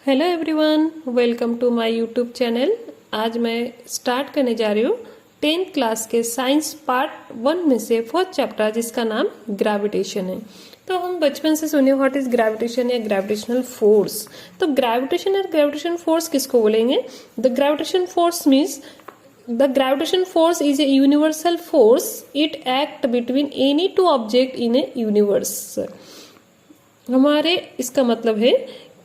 Hello everyone, welcome to my YouTube channel. आज मैं start करने जा रही हूँ 10th क्लास के साइंस पार्ट 1 में से 4th चैप्टर, जिसका नाम ग्रेविटेशन है। तो हम बचपन से सुने व्हाट इज ग्रेविटेशन या ग्रेविटेशनल फोर्स। तो ग्रेविटेशन और ग्रेविटेशन फोर्स किसको बोलेंगे? The gravitation force means the gravitation force is a universal force. It act between any two object in a universe. हमारे इसका मतलब है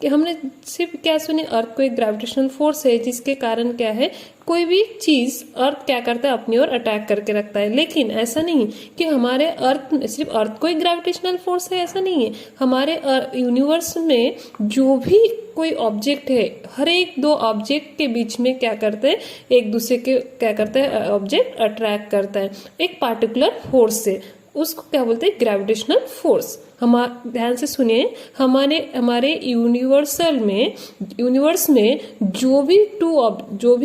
कि हमने सिर्फ क्या सुने, अर्थ को एक ग्रेविटेशनल फोर्स है जिसके कारण क्या है, कोई भी चीज अर्थ क्या करता है, अपनी ओर अटैक करके रखता है। लेकिन ऐसा नहीं कि हमारे अर्थ सिर्फ अर्थ को एक ग्रेविटेशनल फोर्स है, ऐसा नहीं है। हमारे यूनिवर्स में जो भी कोई ऑब्जेक्ट है, हर एक दो ऑब्जेक्ट के बीच में क्या करते हैं, एक दूसरे के क्या करते हैं, ऑब्जेक्ट अट्रैक्ट करता है एक पार्टिकुलर फोर्स से। उसको क्या बोलते हैं? Gravitational force. ध्यान से सुनिए, हमारे यूनिवर्स में जो भी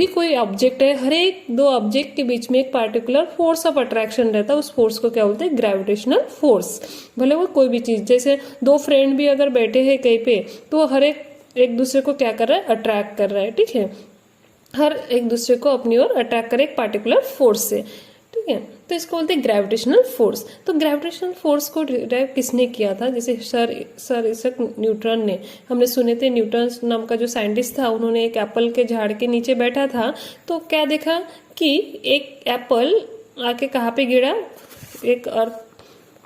कोई ऑब्जेक्ट है, हर एक दो ऑब्जेक्ट के बीच में एक पार्टिकुलर फोर्स ऑफ अट्रैक्शन रहता है। उस फोर्स को क्या बोलते हैं? Gravitational force. भले वो कोई भी चीज, जैसे दो फ्रेंड भी अगर बैठे हैं कहीं पे, तो हर एक दूसरे को क्या कर रहा है? अट्रैक्ट कर रहा है। ठीक है, हर एक दूसरे को अपनी ओर अट्रैक्ट करे एक पार्टिकुलर फोर्स से। ठीक है, तो इसको बोलते हैं ग्रेविटेशनल फोर्स। तो ग्रेविटेशनल फोर्स को डिराइव किसने किया था? जैसे सर इसक न्यूटन ने। हमने सुने थे, न्यूटन नाम का जो साइंटिस्ट था, उन्होंने एक एप्पल के झाड़ के नीचे बैठा था, तो क्या देखा कि एक एप्पल आके कहाँ पे गिरा? एक अर्थ,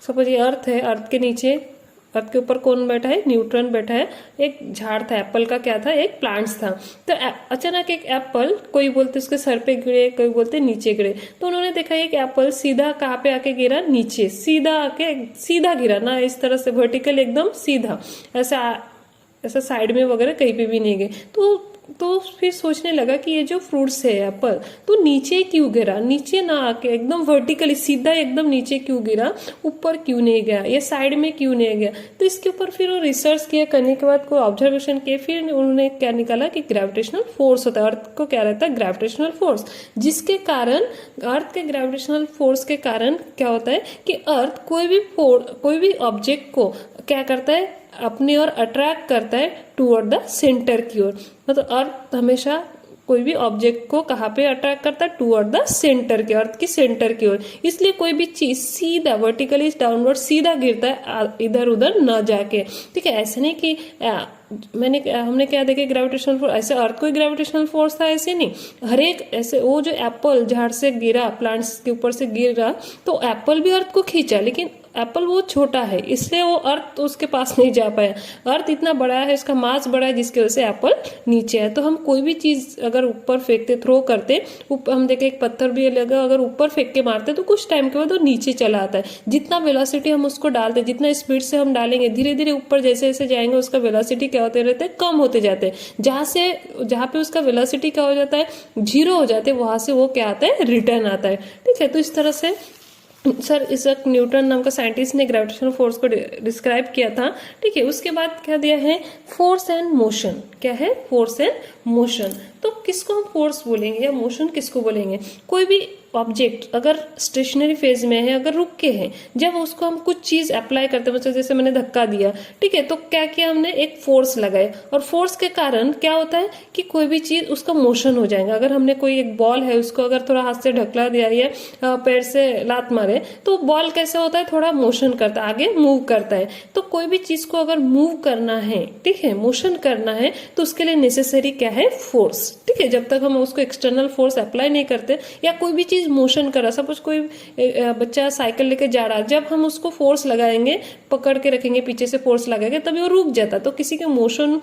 सपोज ये अर्थ है, अर्थ के नीचे, अर्थ के ऊपर कौन बैठा है? न्यूट्रॉन बैठा है। एक झाड़ था, एप्पल का क्या था? एक प्लांट्स था। तो अचानक एक एप्पल, कोई बोलते उसके सर पे गिरे, कोई बोलते नीचे गिरे। तो उन्होंने देखा एक एप्पल सीधा कहाँ पे आके गिरा? नीचे, सीधा आके सीधा गिरा ना, इस तरह से वर्टिकल एकदम सीधा, ऐसा साइड में वगैरह कहीं पे भी नहीं गए। तो फिर सोचने लगा कि ये जो फ्रूट्स है एप्पल, तो नीचे क्यों गिरा? नीचे ना आके एकदम वर्टिकली सीधा एकदम नीचे क्यों गिरा? ऊपर क्यों नहीं गया? ये साइड में क्यों नहीं गया? तो इसके ऊपर फिर वो रिसर्च किया, करने के बाद कोई ऑब्जर्वेशन किए, फिर उन्होंने क्या निकाला कि ग्रेविटेशनल फोर्स होता है। अर्थ को क्या रहता है? Gravitational force. जिसके कारण, अर्थ के ग्रेविटेशनल फोर्स के कारण क्या होता है कि अर्थ कोई भी ऑब्जेक्ट को क्या करता है? अपनी ओर अट्रैक्ट करता है टूवर्ड द सेंटर की ओर। मतलब अर्थ हमेशा कोई भी ऑब्जेक्ट को कहाँ पे अट्रैक्ट करता है? टूवर्ड द सेंटर की, अर्थ की सेंटर की ओर। इसलिए कोई भी चीज सीधा वर्टिकली डाउनवर्ड सीधा गिरता है, इधर उधर न जाके। ठीक है, ऐसे नहीं कि हमने क्या देखे ग्रेविटेशनल फोर्स, ऐसे अर्थ कोई ग्रेविटेशनल फोर्स था, ऐसे नहीं। हर एक ऐसे, वो जो एप्पल झाड़ से गिरा, प्लांट्स के ऊपर से गिरा, तो एप्पल भी अर्थ को खींचा, लेकिन एप्पल वो छोटा है, इसलिए वो अर्थ उसके पास नहीं जा पाया। अर्थ इतना बड़ा है, इसका मास बड़ा है, जिसकी वजह से एप्पल नीचे है। तो हम कोई भी चीज अगर ऊपर फेंकते, थ्रो करते, हम देखे एक पत्थर भी लगा, अगर ऊपर फेंक के मारते तो कुछ टाइम के बाद वो नीचे चला आता है। जितना वेलोसिटी हम उसको डालते, जितना स्पीड से हम डालेंगे, धीरे धीरे ऊपर जैसे जैसे जाएंगे, उसका वेलोसिटी क्या होते रहते हैं? कम होते जाते हैं। जहां पे उसका वेलोसिटी क्या हो जाता है? 0 हो जाते हैं, वहां से वो क्या आता है? रिटर्न आता है। ठीक है, तो इस तरह से सर इसक न्यूटन नाम का साइंटिस्ट ने ग्रेविटेशनल फोर्स को डिस्क्राइब किया था। ठीक है, उसके बाद क्या दिया है? Force and motion. क्या है? Force and motion. तो किसको हम फोर्स बोलेंगे या मोशन किसको बोलेंगे? कोई भी ऑब्जेक्ट अगर स्टेशनरी फेज में है, अगर रुक के है, जब उसको हम कुछ चीज अप्लाई करते हैं, मतलब जैसे मैंने धक्का दिया, ठीक है, तो क्या किया हमने? एक फोर्स लगाए, और फोर्स के कारण क्या होता है कि कोई भी चीज उसका मोशन हो जाएगा। अगर हमने कोई एक बॉल है, उसको अगर थोड़ा हाथ से ढकला दिया या पैर से लात मारे, तो बॉल कैसे होता है? थोड़ा मोशन करता है, आगे मूव करता है। तो कोई भी चीज को अगर मूव करना है, ठीक है, मोशन करना है, तो उसके लिए नेसेसरी क्या है? फोर्स। ठीक है, जब तक हम उसको एक्सटर्नल फोर्स अप्लाई नहीं करते, या कोई भी चीज मोशन कर रहा, सपोज कोई बच्चा साइकिल लेके जा रहा, जब हम उसको फोर्स लगाएंगे, पकड़ के रखेंगे, पीछे से फोर्स लगाएंगे, तभी वो रुक जाता। तो किसी के मोशन,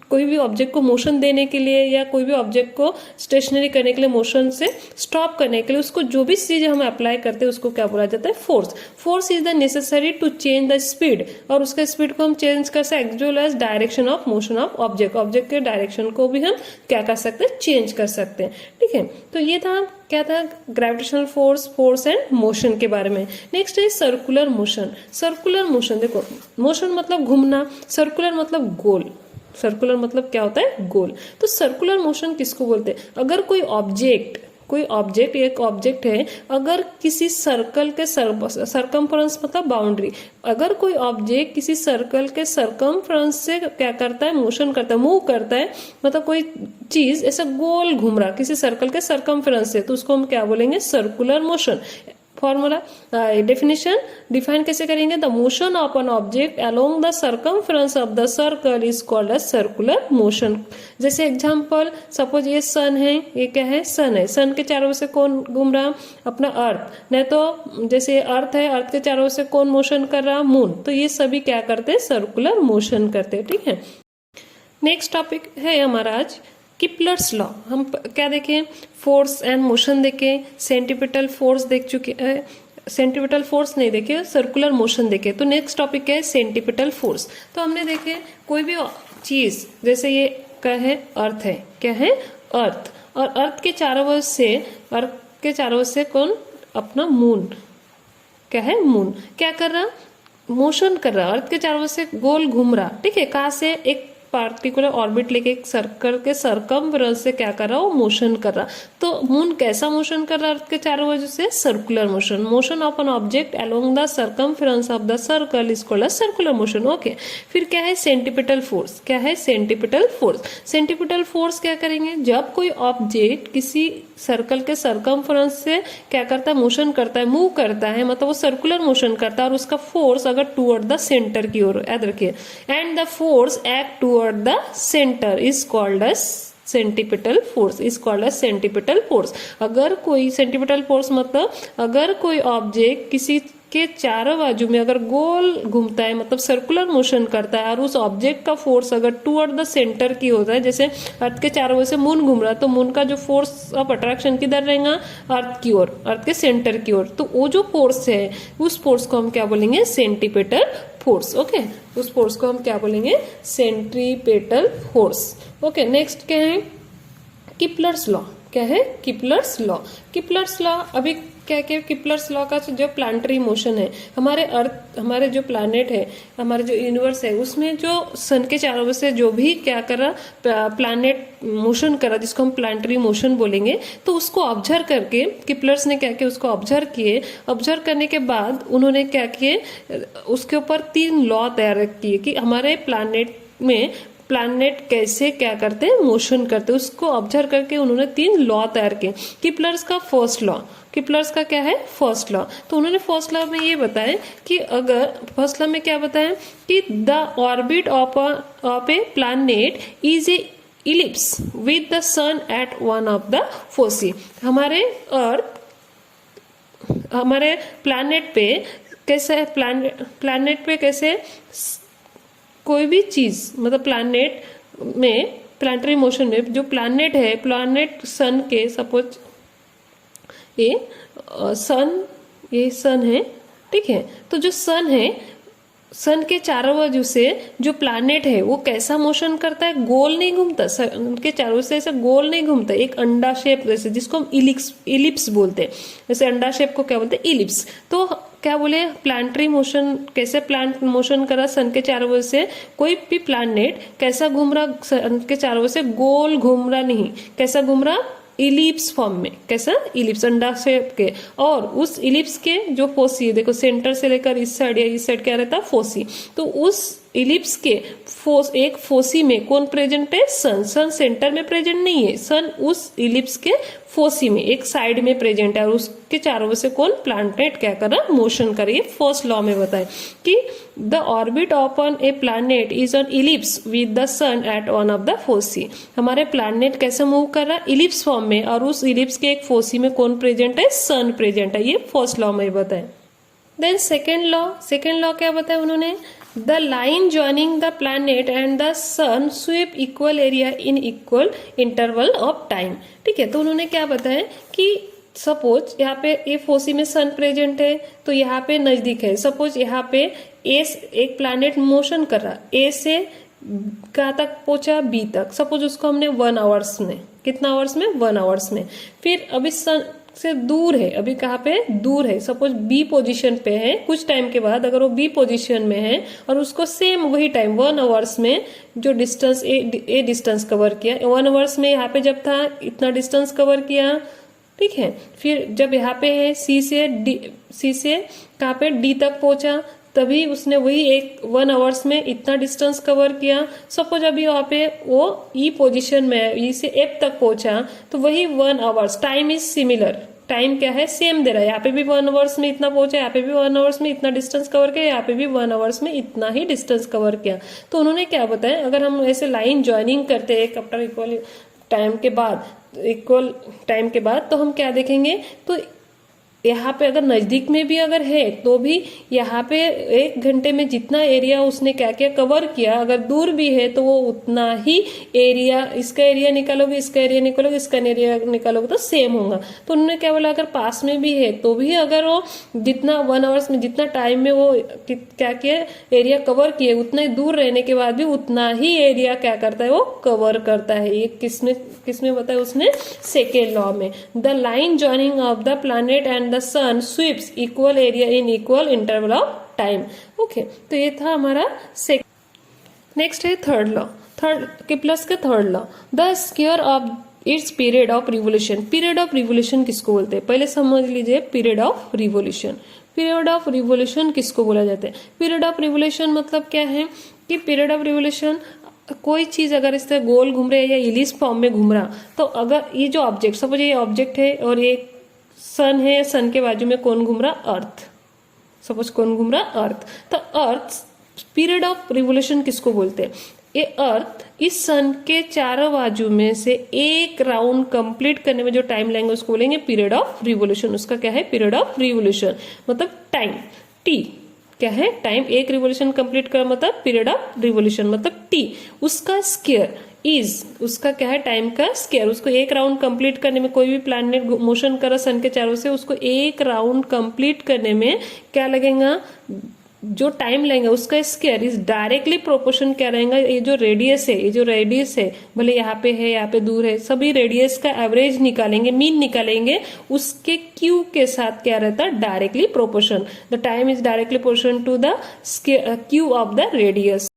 कोई भी ऑब्जेक्ट को मोशन देने के लिए, या कोई भी ऑब्जेक्ट को स्टेशनरी करने के लिए, मोशन से स्टॉप करने के लिए, उसको जो भी चीज हम अप्लाई करते हैं, उसको क्या बोला जाता है? Force. Force is the necessary to change the speed, और उसका स्पीड को हम चेंज कर सकते, as well as direction of motion of object. Object के डायरेक्शन को भी हम क्या कर सकते हैं? चेंज कर सकते हैं। ठीक है, तो ये था, क्या था? Gravitational force, force and motion के बारे में। नेक्स्ट है सर्कुलर मोशन। सर्कुलर मोशन, देखो, मोशन मतलब घूमना, सर्कुलर मतलब गोल। सर्कुलर मतलब क्या होता है? गोल। तो सर्कुलर मोशन किसको बोलते हैं? अगर कोई ऑब्जेक्ट कोई ऑब्जेक्ट, एक ऑब्जेक्ट है, अगर किसी सर्कल के सरकमफ्रेंस मतलब बाउंड्री, अगर कोई ऑब्जेक्ट किसी सर्कल के सरकमफ्रेंस से क्या करता है, मोशन करता है, मूव करता है, मतलब कोई चीज ऐसा गोल घूम रहा किसी सर्कल के सरकमफ्रेंस से, तो उसको हम क्या बोलेंगे, circular motion. Formula definition define कैसे करेंगे, the motion of an object along the circumference of the circle is called as circular motion. जैसे एग्जांपल, सपोज ये सन है, ये क्या है, सन है, सन के चारों ओर से कौन घूम रहा, अपना अर्थ, नहीं तो जैसे अर्थ है, अर्थ के चारों ओर से कौन मोशन कर रहा, मून, तो ये सभी क्या करते हैं, सर्कुलर मोशन करते हैं। ठीक है, नेक्स्ट टॉपिक है हमारा आज किपलर्स लॉ। हम क्या देखें, फोर्स एंड मोशन देखे, सेंटीपिटल फोर्स देख चुके हैं, सेंटीपिटल फोर्स नहीं देखे, सर्कुलर मोशन देखे। तो नेक्स्ट टॉपिक है सेंटीपिटल फोर्स। तो हमने देखे कोई भी चीज, जैसे ये क्या है, अर्थ है, क्या है, अर्थ, और अर्थ के चारों ओर से, अर्थ के चारों ओर से कौन, अपना मून, क्या है, मून क्या कर रहा, मोशन कर रहा, अर्थ के चारों ओर से गोल घूम रहा। ठीक है, कहाँ से, एक पार्टिकुलर ऑर्बिट लेके एक सर्कल के सरकमफ्रेंस से क्या कर रहा, वो मोशन कर रहा। तो मून कैसा मोशन कर रहा है अर्थ के चारों वजह से, circular motion. Motion of an object along the circumference of the circle is called circular motion. Okay, फिर क्या है सेंटीपिटल फोर्स, क्या है सेंटीपिटल फोर्स। सेंटीपिटल फोर्स क्या करेंगे, जब कोई ऑब्जेक्ट किसी सर्कल के सरकमफ्रेंस से क्या करता है, मोशन करता है, मूव करता है, मतलब वो सर्कुलर मोशन करता है, और उसका फोर्स अगर टूवर्ड द सेंटर की ओर, याद रखिए, and the force act toward the center is called as centripetal force, is called as centripetal force. अगर कोई सेंटीपिटल फोर्स मतलब अगर कोई ऑब्जेक्ट किसी के चारों बाजू में अगर गोल घूमता है, मतलब सर्कुलर मोशन करता है, और उस ऑब्जेक्ट का फोर्स अगर टूवर्ड द सेंटर की होता है, जैसे अर्थ के चारों ओर से मून घूम रहा है, तो मून का जो फोर्स ऑफ अट्रैक्शन किधर रहेगा, अर्थ की ओर, अर्थ के सेंटर की ओर। तो वो जो फोर्स है, उस फोर्स को हम क्या बोलेंगे, सेंटीपिटल फोर्स। ओके, उस फोर्स को हम क्या बोलेंगे, सेंट्रीपेटल फोर्स। ओके, नेक्स्ट क्या है, किपलर्स लॉ। क्या है, किपलर्स लॉ। किपलर्स लॉ अभी क्या क्या, किपलर्स लॉ का जो प्लानिटरी मोशन है, हमारे अर्थ, हमारे जो प्लैनेट है, हमारे जो यूनिवर्स है, उसमें जो सन के चारों ओर से जो भी क्या कर रहा, प्लैनेट मोशन कर रहा, जिसको हम प्लानिटरी मोशन बोलेंगे, तो उसको ऑब्जर्व करके किपलर्स ने क्या किया, उसको ऑब्जर्व किए। ऑब्जर्व करने के बाद उन्होंने क्या किए, उसके ऊपर 3 लॉ तैयार किए कि हमारे प्लैनेट में प्लैनेट कैसे क्या करते हैं, मोशन करते हैं। उसको ऑब्जर्व करके उन्होंने 3 लॉ तैयार किए। किपलर्स का फर्स्ट लॉ, किपलर्स का क्या है, फर्स्ट लॉ। तो उन्होंने फर्स्ट लॉ में ये बताया कि अगर फर्स्ट लॉ में क्या बताया कि the orbit of a planet is a ellipse with the sun at one of the foci. हमारे अर्थ, हमारे प्लैनेट पे कैसे, प्लैनेट पे कैसे कोई भी चीज, मतलब प्लैनेट में, प्लैनेटरी मोशन में जो प्लैनेट है, प्लैनेट सन के, सपोज ये सन, ये सन है, ठीक है, तो जो सन है, सन के चारों बाजू से जो प्लैनेट है वो कैसा मोशन करता है, गोल नहीं घूमता, सन के चारों से ऐसा गोल नहीं घूमता, एक अंडा शेप जैसे, जिसको हम इलिप्स बोलते हैं, जैसे अंडा शेप को क्या बोलते हैं, इलिप्स। तो क्या बोले, प्लानिटरी मोशन, कैसे प्लान मोशन करा सन के चारों ओर से, कोई भी प्लैनेट कैसा घूम रहा, सन के चारों ओर से गोल घूम रहा नहीं, कैसा घूम रहा, इलिप्स फॉर्म में, कैसा, इलिप्स, अंडा शेप के। और उस इलिप्स के जो फोसी, देखो सेंटर से लेकर इस साइड या इस साइड क्या रहता है, फोसी। तो उस इलिप्स के एक फोसी में कौन प्रेजेंट है, सन। सन सेंटर में प्रेजेंट नहीं है, सन उस इलिप्स के फोसी में एक साइड में प्रेजेंट है, और उसके चारों ओर से कौन, प्लैनेट क्या कर रहा, मोशन कर रही है। फर्स्ट लॉ में बताए कि the orbit of an a planet is on ellipse with the sun at one of the foci. हमारे प्लैनेट कैसे मूव कर रहा है, इलिप्स फॉर्म में, और उस इलिप्स के एक फोसी में कौन प्रेजेंट है, सन प्रेजेंट है। ये फर्स्ट लॉ में बताए। देन सेकेंड लॉ क्या बताया उन्होंने, the line joining the planet and the sun sweep equal area in equal interval of time. ठीक है, तो उन्होंने क्या बताया कि सपोज यहाँ पे ए फोसी में सन प्रेजेंट है, तो यहाँ पे नजदीक है, सपोज यहाँ पे एक प्लैनेट मोशन कर रहा, ए से कहाँ तक पहुंचा, बी तक, सपोज उसको हमने 1 आवर्स में, कितना आवर्स में, 1 आवर्स में। फिर अभी सन से दूर है, अभी कहाँ पे दूर है, सपोज बी पोजीशन पे है, कुछ टाइम के बाद अगर वो बी पोजीशन में है और उसको सेम वही टाइम 1 आवर्स में जो डिस्टेंस ए डिस्टेंस कवर किया, 1 आवर्स में यहाँ पे जब था इतना डिस्टेंस कवर किया, ठीक है। फिर जब यहाँ पे है सी से कहाँ पे डी तक पहुंचा, तभी उसने वही 1 आवर्स में इतना डिस्टेंस कवर किया। सपोज अभी वहां पे वो ई पोजीशन में है, ई से एफ तक पहुंचा, तो वही 1 hours, time is similar, time क्या है, सेम दे रहा है। यहाँ पे भी 1 आवर्स में इतना पहुंचा, यहाँ पे भी 1 आवर्स में इतना डिस्टेंस कवर किया, यहाँ पे भी 1 आवर्स में इतना ही डिस्टेंस कवर किया। तो उन्होंने क्या बताया, अगर हम ऐसे लाइन ज्वाइनिंग करते हैं आफ्टर इक्वल टाइम के बाद, तो हम क्या देखेंगे, तो यहाँ पे अगर नजदीक में भी अगर है तो भी यहाँ पे 1 घंटे में जितना एरिया उसने क्या क्या कवर किया, अगर दूर भी है तो वो उतना ही एरिया, इसका एरिया निकालोगे, इसका एरिया निकालोगे, इसका एरिया निकालोगे तो सेम होगा। तो उन्होंने क्या बोला, अगर पास में भी है तो भी अगर वो जितना 1 आवर्स में जितना टाइम में वो क्या क्या एरिया कवर किए, उतना ही दूर रहने के बाद भी उतना ही एरिया क्या करता है, वो कवर करता है। ये किसमें बताया उसने, सेकेंड लॉ में। The line joining of the planet and the sun sweeps equal area in equal interval of time। Okay, तो ये था हमारा नेक्स्ट है थर्ड लॉ, केप्लर्स का third law, the square of its period of revolution. Period of revolution किसको बोलते हैं, पहले समझ लीजिए period of revolution. Period of revolution किसको बोला जाता है, पीरियड ऑफ रिवोल्यूशन मतलब क्या है कि पीरियड ऑफ रिवोल्यूशन, कोई चीज अगर इस तरह गोल घूम रही है या इलिप्स फॉर्म में घूम रहा, तो अगर ये जो ऑब्जेक्ट, सपोज ये ऑब्जेक्ट है और ये सन है, सन के बाजू में कौन घूम रहा, अर्थ, सपोज कौन घूम रहा, अर्थ। तो अर्थ पीरियड ऑफ रिवोल्यूशन किसको बोलते हैं, ये अर्थ इस सन के चारों बाजू में से एक राउंड कंप्लीट करने में जो टाइम लेंगे उसको बोलेंगे पीरियड ऑफ रिवोल्यूशन। उसका क्या है, पीरियड ऑफ रिवोल्यूशन मतलब टाइम, टी क्या है, टाइम, एक रिवोल्यूशन कंप्लीट कर मतलब पीरियड ऑफ रिवोल्यूशन मतलब टी। उसका स्क्वायर इज, उसका क्या है, टाइम का स्क्वायर। उसको एक राउंड कंप्लीट करने में, कोई भी प्लैनेट मोशन करा सन के चारों से, उसको एक राउंड कंप्लीट करने में क्या लगेगा, जो टाइम लेंगे उसका स्क्वायर इज डायरेक्टली प्रोपोर्शन क्या रहेगा, ये जो रेडियस है, ये जो रेडियस है, भले यहाँ पे है यहाँ पे दूर है, सभी रेडियस का एवरेज निकालेंगे, मीन निकालेंगे, उसके क्यू के साथ क्या रहता है, directly proportion. The time is directly proportion to the cube of the radius.